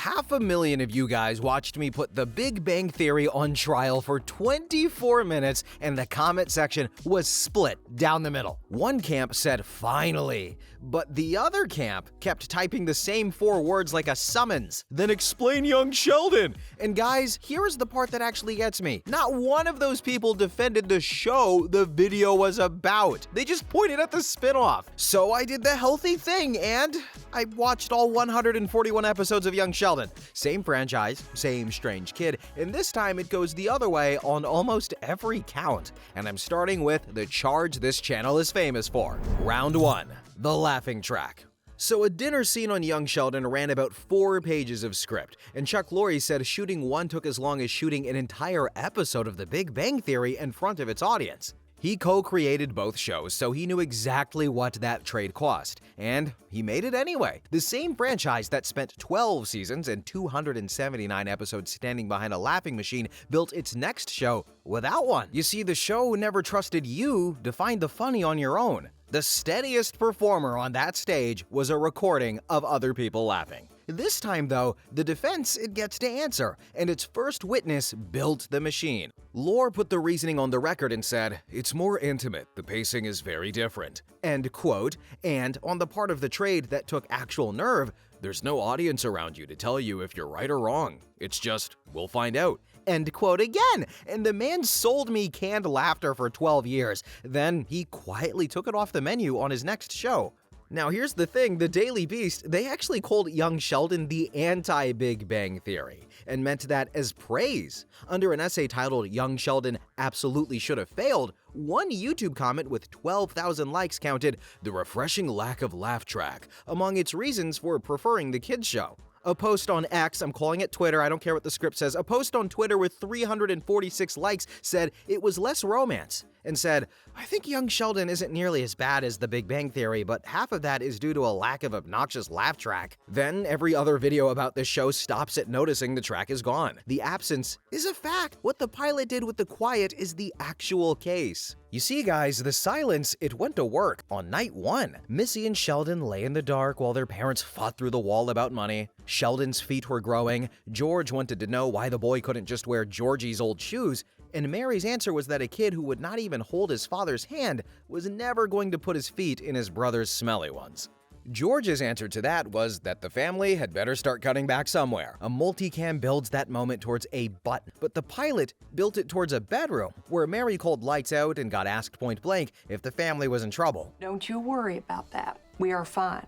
500,000 of you guys watched me put The Big Bang Theory on trial for 24 minutes, and the comment section was split down the middle. One camp said, "Finally," but the other camp kept typing the same 4 words like a summons. "Then explain Young Sheldon." And guys, here's the part that actually gets me. Not one of those people defended the show the video was about. They just pointed at the spinoff. So I did the healthy thing, and I watched all 141 episodes of Young Sheldon. Same franchise, same strange kid, and this time it goes the other way on almost every count. And I'm starting with the charge this channel is famous for. Round 1, the laughing track. So a dinner scene on Young Sheldon ran about 4 pages of script, and Chuck Lorre said shooting one took as long as shooting an entire episode of The Big Bang Theory in front of its audience. He co-created both shows, so he knew exactly what that trade cost, and he made it anyway. The same franchise that spent 12 seasons and 279 episodes standing behind a laughing machine built its next show without one. You see, the show never trusted you to find the funny on your own. The steadiest performer on that stage was a recording of other people laughing. This time, though, the defense it gets to answer, and its first witness built the machine. Lorre put the reasoning on the record and said, "It's more intimate, the pacing is very different." End quote. And on the part of the trade that took actual nerve, "There's no audience around you to tell you if you're right or wrong. It's just, we'll find out." End quote again. And the man sold me canned laughter for 12 years. Then he quietly took it off the menu on his next show. Now here's the thing, the Daily Beast, they actually called Young Sheldon the anti-Big Bang Theory, and meant that as praise. Under an essay titled "Young Sheldon Absolutely Should Have Failed," one YouTube comment with 12,000 likes counted the refreshing lack of laugh track among its reasons for preferring the kids show. A post on X, I'm calling it Twitter, I don't care what the script says, a post on Twitter with 346 likes said it was less romance, and said, "I think Young Sheldon isn't nearly as bad as The Big Bang Theory, but half of that is due to a lack of obnoxious laugh track." Then every other video about this show stops at noticing the track is gone. The absence is a fact. What the pilot did with the quiet is the actual case. You see, guys, the silence, it went to work. On night 1, Missy and Sheldon lay in the dark while their parents fought through the wall about money. Sheldon's feet were growing. George wanted to know why the boy couldn't just wear Georgie's old shoes. And Mary's answer was that a kid who would not even hold his father's hand was never going to put his feet in his brother's smelly ones. George's answer to that was that the family had better start cutting back somewhere. A multicam builds that moment towards a button, but the pilot built it towards a bedroom, where Mary called lights out and got asked point blank if the family was in trouble. "Don't you worry about that. We are fine.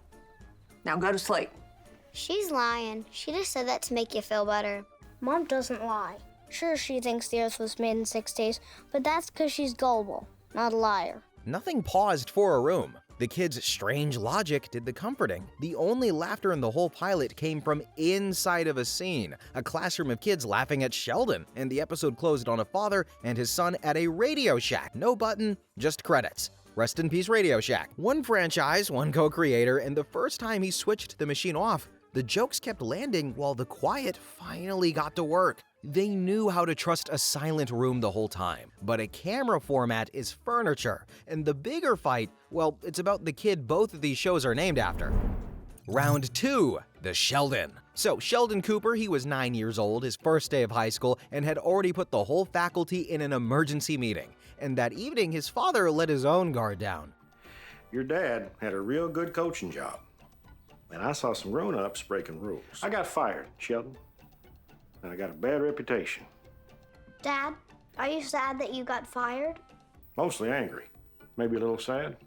Now go to sleep." She's lying. She just said that to make you feel better. Mom doesn't lie. Sure, she thinks the Earth was made in 6 days, but that's because she's gullible, not a liar. Nothing paused for a room. The kids' strange logic did the comforting. The only laughter in the whole pilot came from inside of a scene, a classroom of kids laughing at Sheldon, and the episode closed on a father and his son at a Radio Shack. No button, just credits. Rest in peace, Radio Shack. One franchise, one co-creator, and the first time he switched the machine off, the jokes kept landing while the quiet finally got to work. They knew how to trust a silent room the whole time, but a camera format is furniture, and the bigger fight, well, it's about the kid both of these shows are named after. Round 2, the Sheldon. So Sheldon Cooper, he was 9 years old, his first day of high school, and had already put the whole faculty in an emergency meeting. And that evening, his father let his own guard down. "Your dad had a real good coaching job, and I saw some grown-ups breaking rules. I got fired, Sheldon, and I got a bad reputation." Dad, are you sad that you got fired? Mostly angry, maybe a little sad.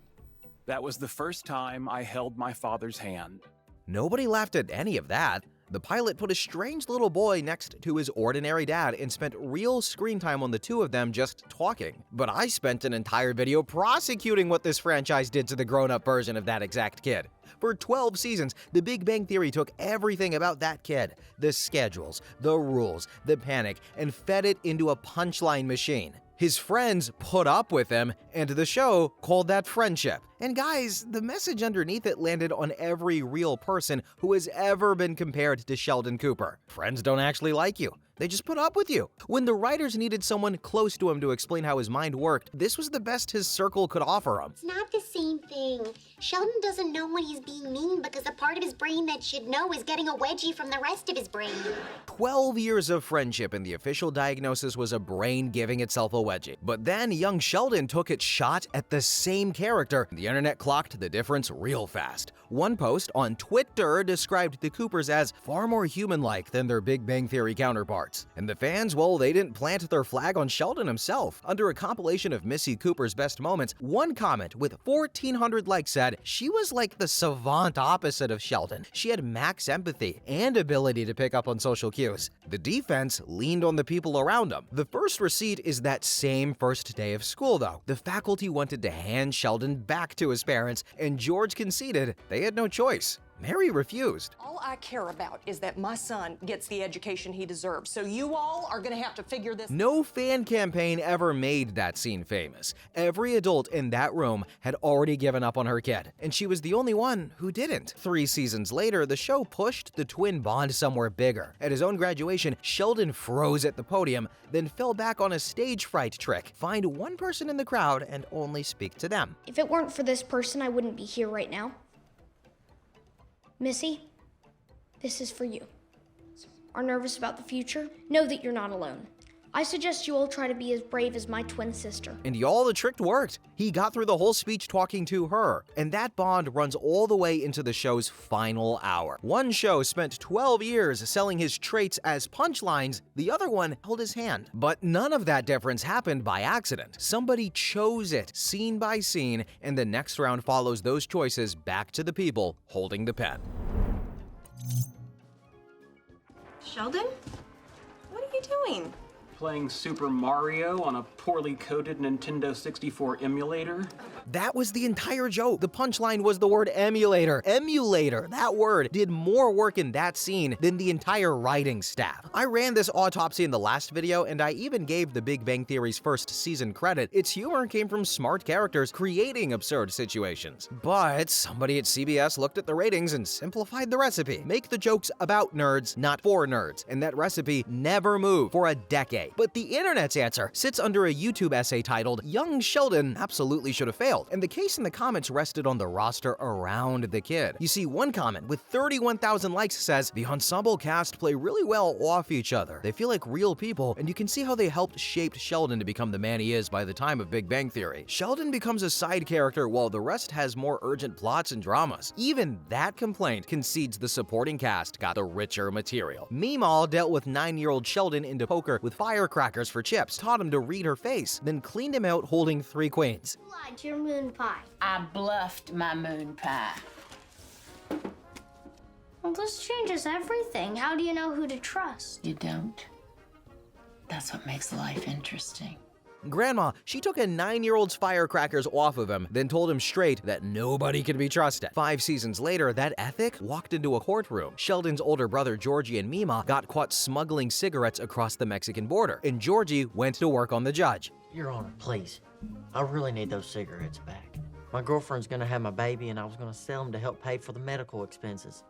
That was the first time I held my father's hand. Nobody laughed at any of that. The pilot put a strange little boy next to his ordinary dad and spent real screen time on the two of them just talking. But I spent an entire video prosecuting what this franchise did to the grown-up version of that exact kid. For 12 seasons, The Big Bang Theory took everything about that kid, the schedules, the rules, the panic, and fed it into a punchline machine. His friends put up with him, and the show called that friendship. And guys, the message underneath it landed on every real person who has ever been compared to Sheldon Cooper. Friends don't actually like you. They just put up with you. When the writers needed someone close to him to explain how his mind worked, this was the best his circle could offer him. It's not the same thing. Sheldon doesn't know when he's being mean because the part of his brain that should know is getting a wedgie from the rest of his brain. 12 years of friendship, and the official diagnosis was a brain giving itself a wedgie. But then Young Sheldon took its shot at the same character. The internet clocked the difference real fast. One post on Twitter described the Coopers as far more human-like than their Big Bang Theory counterparts. And the fans, well, they didn't plant their flag on Sheldon himself. Under a compilation of Missy Cooper's best moments, one comment with 1,400 likes said she was like the savant opposite of Sheldon. She had max empathy and ability to pick up on social cues. The defense leaned on the people around them. The first receipt is that same first day of school, though. The faculty wanted to hand Sheldon back to his parents, and George conceded they had no choice. Mary refused. All I care about is that my son gets the education he deserves, so you all are gonna have to figure this. No fan campaign ever made that scene famous. Every adult in that room had already given up on her kid, and she was the only one who didn't. 3 seasons later, the show pushed the twin bond somewhere bigger. At his own graduation, Sheldon froze at the podium, then fell back on a stage fright trick. Find one person in the crowd and only speak to them. If it weren't for this person, I wouldn't be here right now. Missy, this is for you. Are nervous about the future? Know that you're not alone. I suggest you all try to be as brave as my twin sister. And y'all, the trick worked. He got through the whole speech talking to her, and that bond runs all the way into the show's final hour. One show spent 12 years selling his traits as punchlines, the other one held his hand. But none of that difference happened by accident. Somebody chose it, scene by scene, and the next round follows those choices back to the people holding the pen. Sheldon? What are you doing? Playing Super Mario on a poorly coded Nintendo 64 emulator. That was the entire joke. The punchline was the word emulator. Emulator, that word, did more work in that scene than the entire writing staff. I ran this autopsy in the last video, and I even gave The Big Bang Theory's first season credit. Its humor came from smart characters creating absurd situations. But somebody at CBS looked at the ratings and simplified the recipe. Make the jokes about nerds, not for nerds. And that recipe never moved for a decade. But the internet's answer sits under a YouTube essay titled, "Young Sheldon absolutely should have failed," and the case in the comments rested on the roster around the kid. You see, one comment with 31,000 likes says, "The ensemble cast play really well off each other. They feel like real people, and you can see how they helped shape Sheldon to become the man he is by the time of Big Bang Theory. Sheldon becomes a side character while the rest has more urgent plots and dramas." Even that complaint concedes the supporting cast got the richer material. Meemaw dealt with 9-year-old Sheldon into poker with firecrackers for chips, taught him to read her face, then cleaned him out holding 3 queens. You lied to your moon pie. I bluffed my moon pie. Well, this changes everything. How do you know who to trust? You don't. That's what makes life interesting. Grandma, she took a 9-year-old's firecrackers off of him, then told him straight that nobody could be trusted. 5 seasons later, that ethic walked into a courtroom. Sheldon's older brother Georgie and Meemaw got caught smuggling cigarettes across the Mexican border, and Georgie went to work on the judge. Your Honor, please. I really need those cigarettes back. My girlfriend's gonna have my baby, and I was gonna sell them to help pay for the medical expenses.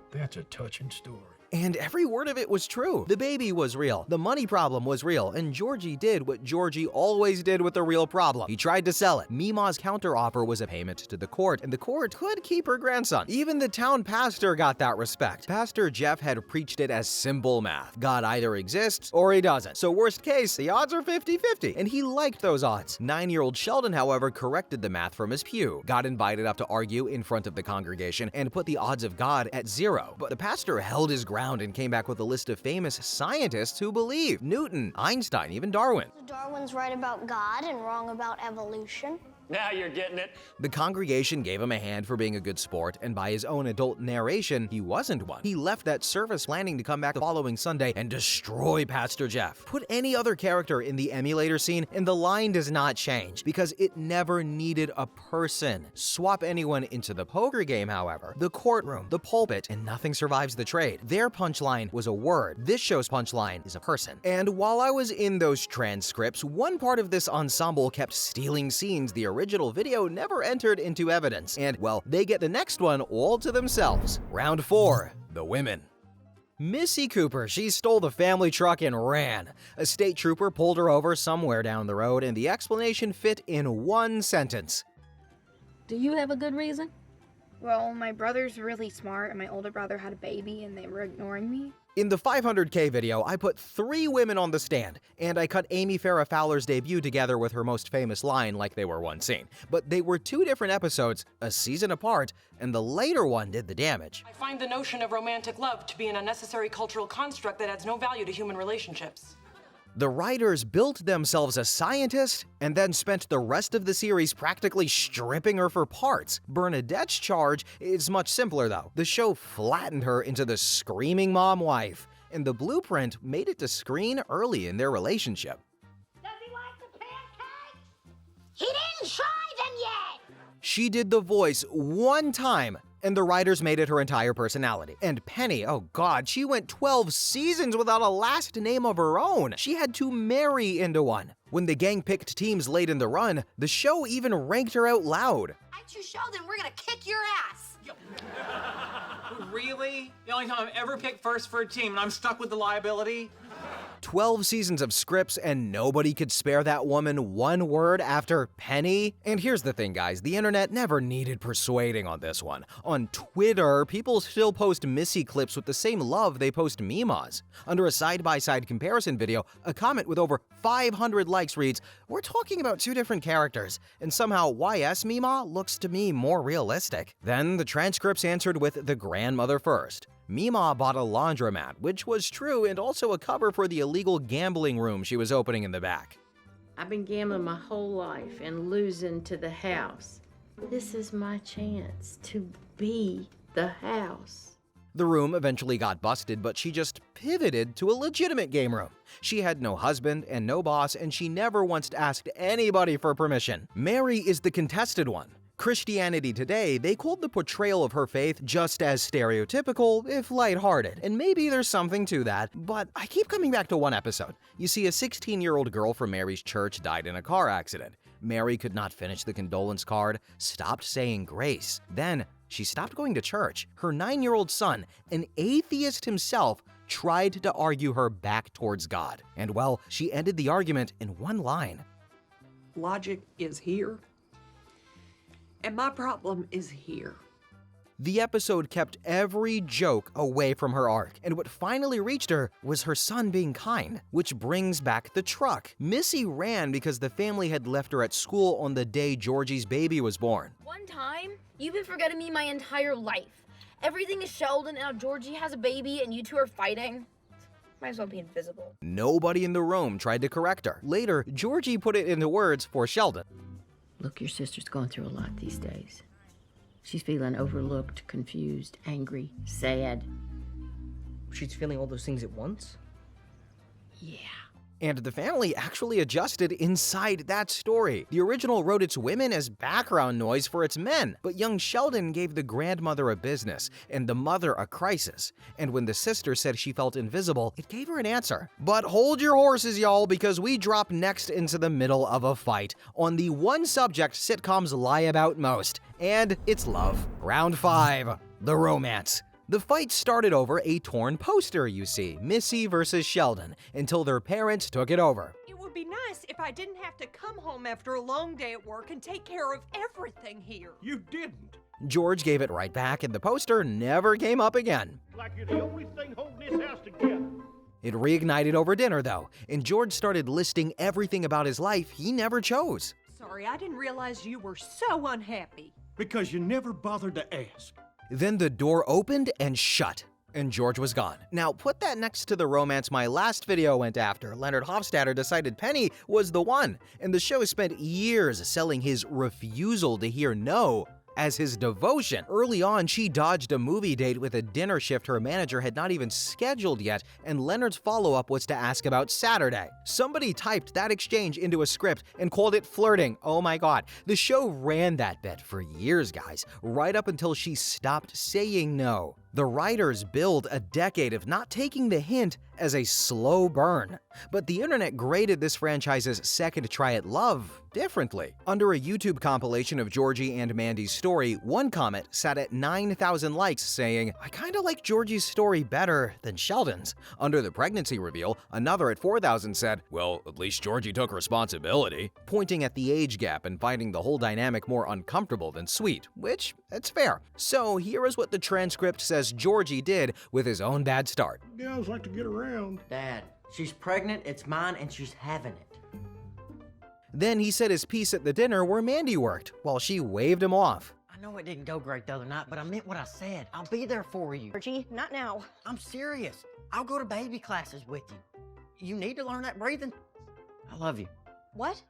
That's a touching story. And every word of it was true. The baby was real, the money problem was real, and Georgie did what Georgie always did with a real problem. He tried to sell it. Meemaw's counteroffer was a payment to the court, and the court could keep her grandson. Even the town pastor got that respect. Pastor Jeff had preached it as simple math. God either exists or he doesn't. So worst case, the odds are 50-50, and he liked those odds. 9-year-old Sheldon, however, corrected the math from his pew, got invited up to argue in front of the congregation, and put the odds of God at 0. But the pastor held his ground and came back with a list of famous scientists who believe: Newton, Einstein, even Darwin. So Darwin's right about God and wrong about evolution. Now you're getting it. The congregation gave him a hand for being a good sport, and by his own adult narration, he wasn't one. He left that service planning to come back the following Sunday and destroy Pastor Jeff. Put any other character in the emulator scene, and the line does not change, because it never needed a person. Swap anyone into the poker game, however, the courtroom, the pulpit, and nothing survives the trade. Their punchline was a word. This show's punchline is a person. And while I was in those transcripts, one part of this ensemble kept stealing scenes the original video never entered into evidence, and, well, they get the next one all to themselves. Round 4, the women. Missy Cooper, she stole the family truck and ran. A state trooper pulled her over somewhere down the road, and the explanation fit in one sentence. Do you have a good reason? Well, my brother's really smart, and my older brother had a baby, and they were ignoring me. In the 500K video, I put 3 women on the stand, and I cut Amy Farrah Fowler's debut together with her most famous line like they were one scene. But they were 2 different episodes, a season apart, and the later one did the damage. I find the notion of romantic love to be an unnecessary cultural construct that adds no value to human relationships. The writers built themselves a scientist and then spent the rest of the series practically stripping her for parts. Bernadette's charge is much simpler though. The show flattened her into the screaming mom wife, and the blueprint made it to screen early in their relationship. Does he like the pancakes? He didn't try them yet! She did the voice one time, and the writers made it her entire personality. And Penny, oh god, she went 12 seasons without a last name of her own. She had to marry into one. When the gang picked teams late in the run, the show even ranked her out loud. I choose Sheldon, we're gonna kick your ass. Really? The only time I've ever picked first for a team and I'm stuck with the liability? 12 seasons of scripts and nobody could spare that woman one word after Penny? And here's the thing, guys, the internet never needed persuading on this one. On Twitter, people still post Missy clips with the same love they post Mima's. Under a side-by-side comparison video, a comment with over 500 likes reads, "We're talking about 2 different characters, and somehow YS Mima looks to me more realistic." Then the transcripts answered with the grandmother first. Mima bought a laundromat, which was true, and also a cover for the illegal gambling room she was opening in the back. I've been gambling my whole life and losing to the house. This is my chance to be the house. The room eventually got busted, but she just pivoted to a legitimate game room. She had no husband and no boss, and she never once asked anybody for permission. Mary is the contested one. Christianity Today, they called the portrayal of her faith just as stereotypical, if lighthearted, and maybe there's something to that, but I keep coming back to one episode. You see, a 16-year-old girl from Mary's church died in a car accident. Mary could not finish the condolence card, stopped saying grace. Then, she stopped going to church. Her 9-year-old son, an atheist himself, tried to argue her back towards God. And well, she ended the argument in one line. Logic is here. And my problem is here. The episode kept every joke away from her arc, and what finally reached her was her son being kind, which brings back the truck. Missy ran because the family had left her at school on the day Georgie's baby was born. One time, you've been forgetting me my entire life. Everything is Sheldon, and now Georgie has a baby, and you two are fighting. Might as well be invisible. Nobody in the room tried to correct her. Later, Georgie put it into words for Sheldon. Look, your sister's going through a lot these days. She's feeling overlooked, confused, angry, sad. She's feeling all those things at once? Yeah. And the family actually adjusted inside that story. The original wrote its women as background noise for its men, but young Sheldon gave the grandmother a business and the mother a crisis. And when the sister said she felt invisible, it gave her an answer. But hold your horses, y'all, because we drop next into the middle of a fight on the one subject sitcoms lie about most, and it's love. Round 5, the romance. The fight started over a torn poster, you see, Missy versus Sheldon, until their parents took it over. It would be nice if I didn't have to come home after a long day at work and take care of everything here. You didn't. George gave it right back, and the poster never came up again. Like you're the only thing holding this house together. It reignited over dinner, though, and George started listing everything about his life he never chose. Sorry, I didn't realize you were so unhappy. Because you never bothered to ask. Then the door opened and shut, and George was gone. Now, put that next to the romance my last video went after. Leonard Hofstadter decided Penny was the one, and the show spent years selling his refusal to hear no as his devotion. Early on, she dodged a movie date with a dinner shift her manager had not even scheduled yet, and Leonard's follow-up was to ask about Saturday. Somebody typed that exchange into a script and called it flirting. Oh my god. The show ran that bit for years, guys, right up until she stopped saying no. The writers billed a decade of not taking the hint as a slow burn. But the internet graded this franchise's second try at love differently. Under a YouTube compilation of Georgie and Mandy's story, one comment sat at 9,000 likes saying, "I kinda like Georgie's story better than Sheldon's." Under the pregnancy reveal, another at 4,000 said, "Well, at least Georgie took responsibility," pointing at the age gap and finding the whole dynamic more uncomfortable than sweet, which, it's fair. So here is what the transcript says Georgie did with his own bad start. Gals like to get around. Dad, she's pregnant, it's mine, and she's having it. Then he said his piece at the dinner where Mandy worked, while she waved him off. I know it didn't go great the other night, but I meant what I said. I'll be there for you. Georgie, not now. I'm serious. I'll go to baby classes with you. You need to learn that breathing. I love you. What?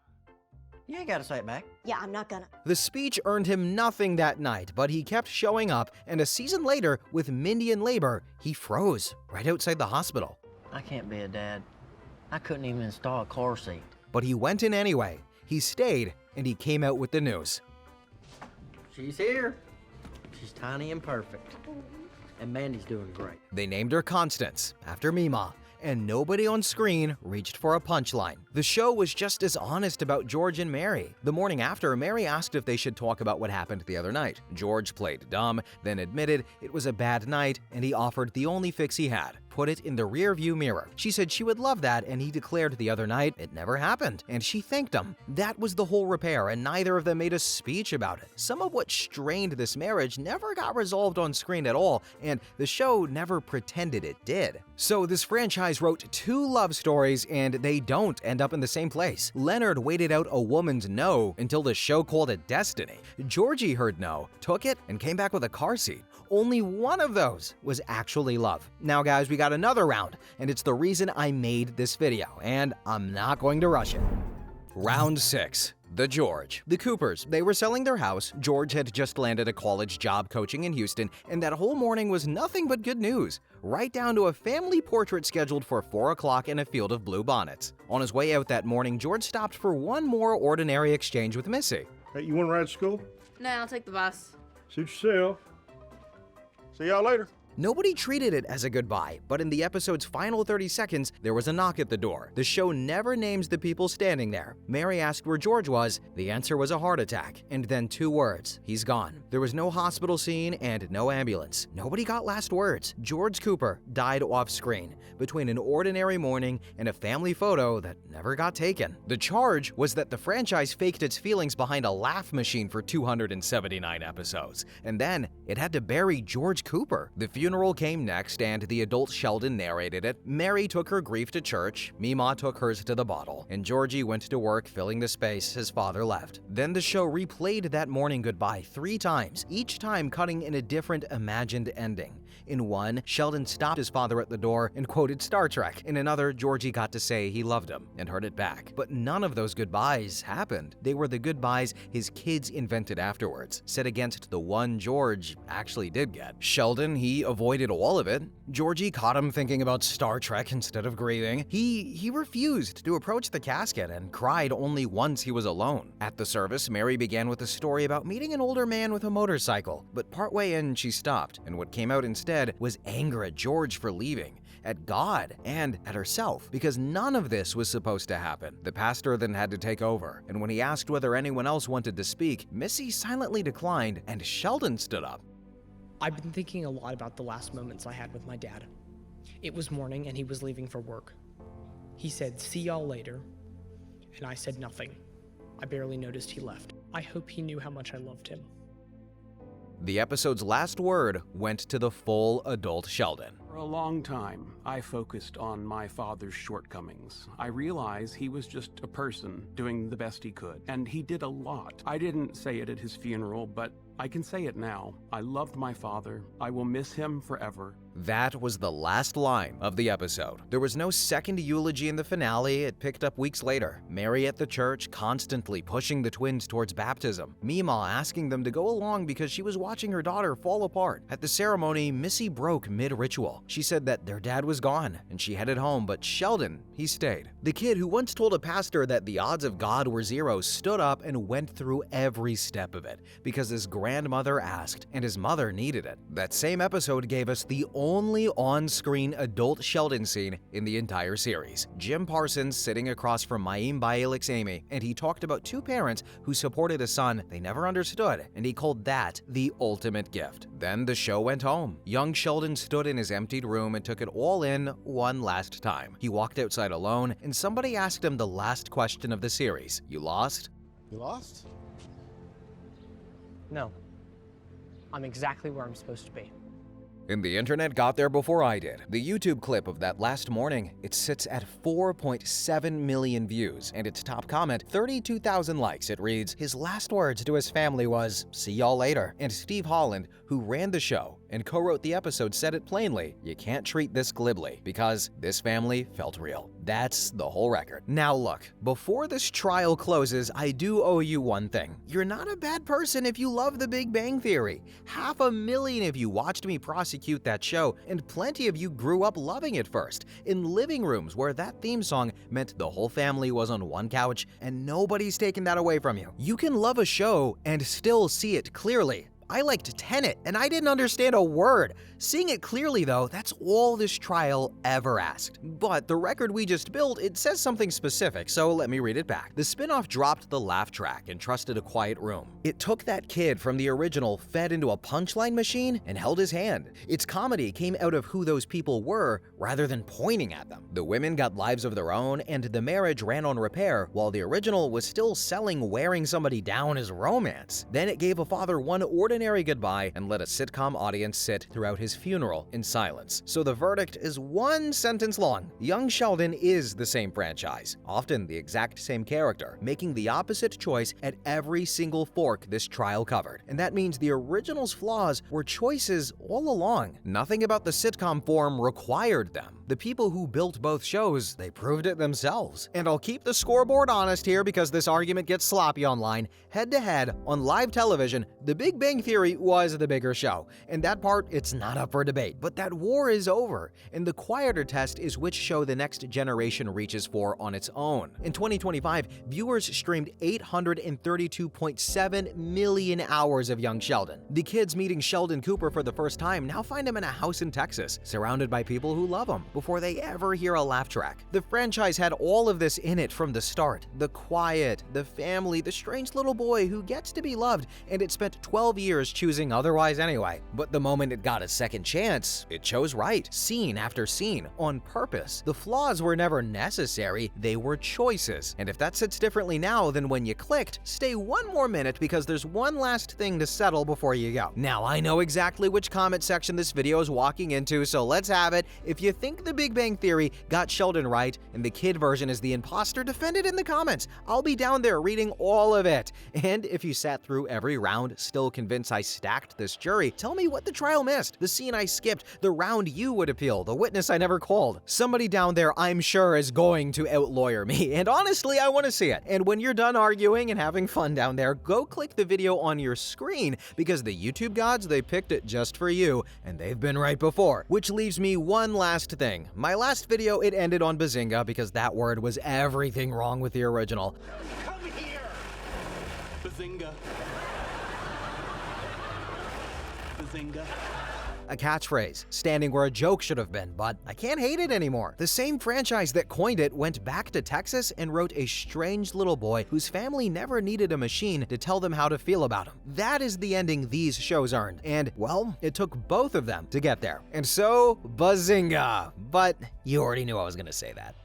You ain't gotta say it back. Yeah, I'm not gonna. The speech earned him nothing that night, but he kept showing up, and a season later, with Mindy in labor, he froze right outside the hospital. I can't be a dad. I couldn't even install a car seat. But he went in anyway. He stayed, and he came out with the news. She's here. She's tiny and perfect. And Mandy's doing great. They named her Constance, after Mima, and nobody on screen reached for a punchline. The show was just as honest about George and Mary. The morning after, Mary asked if they should talk about what happened the other night. George played dumb, then admitted it was a bad night, and he offered the only fix he had: put it in the rearview mirror. She said she would love that, and he declared the other night it never happened, and she thanked him. That was the whole repair, and neither of them made a speech about it. Some of what strained this marriage never got resolved on screen at all, and the show never pretended it did. So this franchise wrote 2 love stories, and they don't end up in the same place. Leonard waited out a woman's no until the show called it destiny. Georgie heard no, took it, and came back with a car seat. Only one of those was actually love. Now guys, we got another round, and it's the reason I made this video, and I'm not going to rush it. Round 6. The George. The Coopers, they were selling their house. George had just landed a college job coaching in Houston, and that whole morning was nothing but good news, right down to a family portrait scheduled for 4 o'clock in a field of blue bonnets. On his way out that morning, George stopped for one more ordinary exchange with Missy. Hey, you want to ride to school? No, I'll take the bus. Suit yourself. See y'all later. Nobody treated it as a goodbye, but in the episode's final 30 seconds, there was a knock at the door. The show never names the people standing there. Mary asked where George was. The answer was a heart attack, and then 2 words: he's gone. There was no hospital scene and no ambulance. Nobody got last words. George Cooper died off screen, between an ordinary morning and a family photo that never got taken. The charge was that the franchise faked its feelings behind a laugh machine for 279 episodes, and then it had to bury George Cooper. The funeral came next, and the adult Sheldon narrated it. Mary took her grief to church, Mima took hers to the bottle, and Georgie went to work filling the space his father left. Then the show replayed that morning goodbye 3 times, each time cutting in a different imagined ending. In one, Sheldon stopped his father at the door and quoted Star Trek. In another, Georgie got to say he loved him and heard it back. But none of those goodbyes happened. They were the goodbyes his kids invented afterwards, set against the one George actually did get. Sheldon, he avoided all of it. Georgie caught him thinking about Star Trek instead of grieving. He refused to approach the casket and cried only once he was alone. At the service, Mary began with a story about meeting an older man with a motorcycle, but partway in she stopped, and what came out instead was anger at George for leaving, at God, and at herself, because none of this was supposed to happen. The pastor then had to take over, and when he asked whether anyone else wanted to speak, Missy silently declined, and Sheldon stood up. I've been thinking a lot about the last moments I had with my dad. It was morning and he was leaving for work. He said, "See y'all later," and I said nothing. I barely noticed he left. I hope he knew how much I loved him. The episode's last word went to the full adult Sheldon. For a long time, I focused on my father's shortcomings. I realized he was just a person doing the best he could, and he did a lot. I didn't say it at his funeral, but I can say it now. I loved my father. I will miss him forever. That was the last line of the episode. There was no second eulogy in the finale. It picked up weeks later. Mary at the church constantly pushing the twins towards baptism. Mima asking them to go along because she was watching her daughter fall apart. At the ceremony, Missy broke mid-ritual. She said that their dad was was gone, and she headed home, but Sheldon, he stayed. The kid who once told a pastor that the odds of God were zero stood up and went through every step of it because his grandmother asked and his mother needed it. That same episode gave us the only on-screen adult Sheldon scene in the entire series. Jim Parsons sitting across from Mayim Bialik's Amy, and he talked about two parents who supported a son they never understood, and he called that the ultimate gift. Then the show went home. Young Sheldon stood in his emptied room and took it all in one last time. He walked outside alone, and somebody asked him the last question of the series. You lost? You lost? No. I'm exactly where I'm supposed to be. And the internet got there before I did. The YouTube clip of that last morning, it sits at 4.7 million views, and its top comment, 32,000 likes. It reads, his last words to his family was, "See y'all later." And Steve Holland, who ran the show and co-wrote the episode, said it plainly, you can't treat this glibly, because this family felt real. That's the whole record. Now look, before this trial closes, I do owe you one thing. You're not a bad person if you love The Big Bang Theory. 500,000 if you watched me prosecute that show, and plenty of you grew up loving it first, in living rooms where that theme song meant the whole family was on one couch, and nobody's taking that away from you. You can love a show and still see it clearly. I liked Tenet, and I didn't understand a word. Seeing it clearly, though, that's all this trial ever asked. But the record we just built, it says something specific, so let me read it back. The spinoff dropped the laugh track and trusted a quiet room. It took that kid from the original, fed into a punchline machine, and held his hand. Its comedy came out of who those people were, rather than pointing at them. The women got lives of their own, and the marriage ran on repair, while the original was still selling wearing somebody down as romance. Then it gave a father one ordinary goodbye and let a sitcom audience sit throughout his funeral in silence. So the verdict is one sentence long. Young Sheldon is the same franchise, often the exact same character, making the opposite choice at every single fork this trial covered. And that means the original's flaws were choices all along. Nothing about the sitcom form required them. The people who built both shows, they proved it themselves. And I'll keep the scoreboard honest here because this argument gets sloppy online. Head-to-head, on live television, The Big Bang Theory was the bigger show. And that part, it's not up for debate. But that war is over. And the quieter test is which show the next generation reaches for on its own. In 2025, viewers streamed 832.7 million hours of Young Sheldon. The kids meeting Sheldon Cooper for the first time now find him in a house in Texas, surrounded by people who love him, before they ever hear a laugh track. The franchise had all of this in it from the start. The quiet, the family, the strange little boy who gets to be loved, and it spent 12 years choosing otherwise anyway. But the moment it got a second chance, it chose right, scene after scene, on purpose. The flaws were never necessary, they were choices. And if that sits differently now than when you clicked, stay one more minute because there's one last thing to settle before you go. Now, I know exactly which comment section this video is walking into, so let's have it. If you think The Big Bang Theory got Sheldon right and the kid version is the imposter, defend it in the comments. I'll be down there reading all of it. And if you sat through every round still convinced I stacked this jury, tell me what the trial missed, the scene I skipped, the round you would appeal, the witness I never called. Somebody down there, I'm sure, is going to out-lawyer me, and honestly, I want to see it. And when you're done arguing and having fun down there, go click the video on your screen, because the YouTube gods, they picked it just for you, and they've been right before. Which leaves me one last thing. My last video, it ended on bazinga because that word was everything wrong with the original. Come here! Bazinga. Bazinga. A catchphrase, standing where a joke should have been, but I can't hate it anymore. The same franchise that coined it went back to Texas and wrote a strange little boy whose family never needed a machine to tell them how to feel about him. That is the ending these shows earned, and, well, it took both of them to get there. And so, bazinga! But you already knew I was gonna say that.